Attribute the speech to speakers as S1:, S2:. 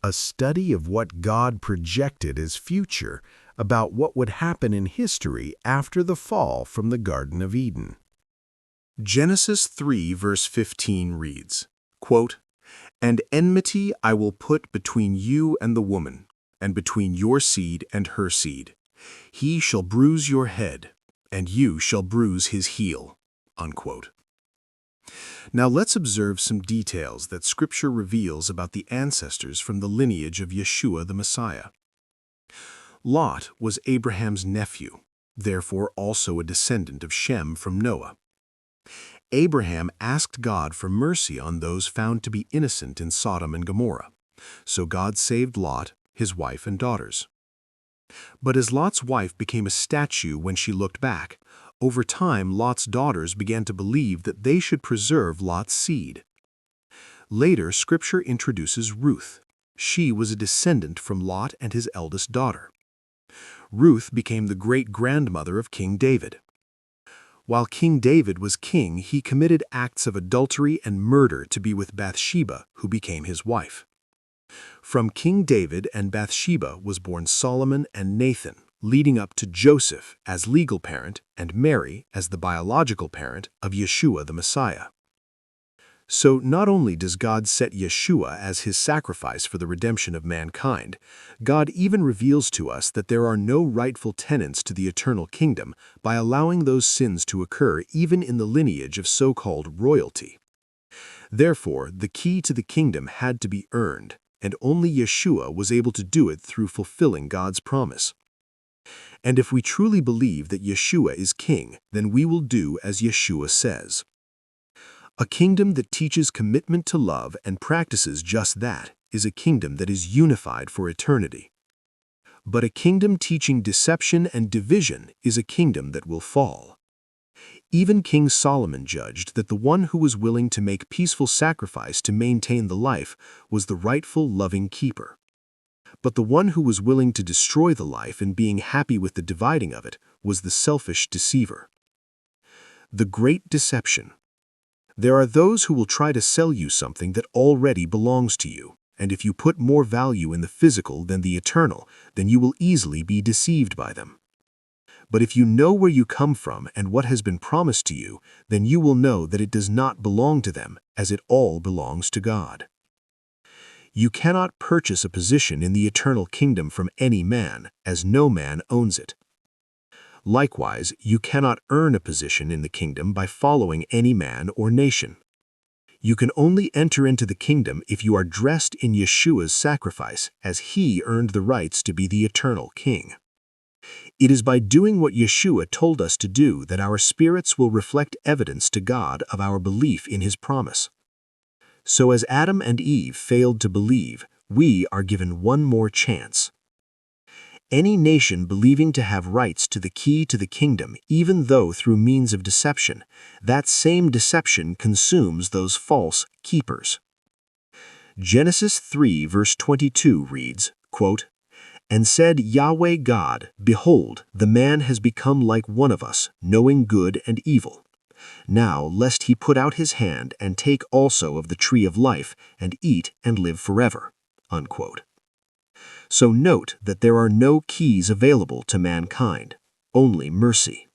S1: a study of what God projected as future about what would happen in history after the fall from the Garden of Eden. Genesis 3 verse 15 reads, quote, "And enmity I will put between you and the woman, and between your seed and her seed. He shall bruise your head, and you shall bruise his heel." Unquote. Now let's observe some details that Scripture reveals about the ancestors from the lineage of Yeshua the Messiah. Lot was Abraham's nephew, therefore also a descendant of Shem from Noah. Abraham asked God for mercy on those found to be innocent in Sodom and Gomorrah, so God saved Lot, his wife and daughters. But as Lot's wife became a statue when she looked back, over time Lot's daughters began to believe that they should preserve Lot's seed. Later, Scripture introduces Ruth. She was a descendant from Lot and his eldest daughter. Ruth became the great-grandmother of King David. While King David was king, he committed acts of adultery and murder to be with Bathsheba, who became his wife. From King David and Bathsheba was born Solomon and Nathan, leading up to Joseph as legal parent and Mary as the biological parent of Yeshua the Messiah. So not only does God set Yeshua as his sacrifice for the redemption of mankind, God even reveals to us that there are no rightful tenants to the eternal kingdom by allowing those sins to occur even in the lineage of so-called royalty. Therefore, the key to the kingdom had to be earned, and only Yeshua was able to do it through fulfilling God's promise. And if we truly believe that Yeshua is king, then we will do as Yeshua says. A kingdom that teaches commitment to love and practices just that is a kingdom that is unified for eternity. But a kingdom teaching deception and division is a kingdom that will fall. Even King Solomon judged that the one who was willing to make peaceful sacrifice to maintain the life was the rightful loving keeper. But the one who was willing to destroy the life and being happy with the dividing of it was the selfish deceiver. The great deception. There are those who will try to sell you something that already belongs to you, and if you put more value in the physical than the eternal, then you will easily be deceived by them. But if you know where you come from and what has been promised to you, then you will know that it does not belong to them, as it all belongs to God. You cannot purchase a position in the eternal kingdom from any man, as no man owns it. Likewise, you cannot earn a position in the kingdom by following any man or nation. You can only enter into the kingdom if you are dressed in Yeshua's sacrifice, as he earned the rights to be the eternal king. It is by doing what Yeshua told us to do that our spirits will reflect evidence to God of our belief in his promise. So as Adam and Eve failed to believe, we are given one more chance. Any nation believing to have rights to the key to the kingdom, even though through means of deception, that same deception consumes those false keepers. Genesis 3 verse 22 reads, quote, "And said Yahweh God, Behold, the man has become like one of us, knowing good and evil. Now lest he put out his hand and take also of the tree of life, and eat and live forever." Unquote. So note that there are no keys available to mankind, only mercy.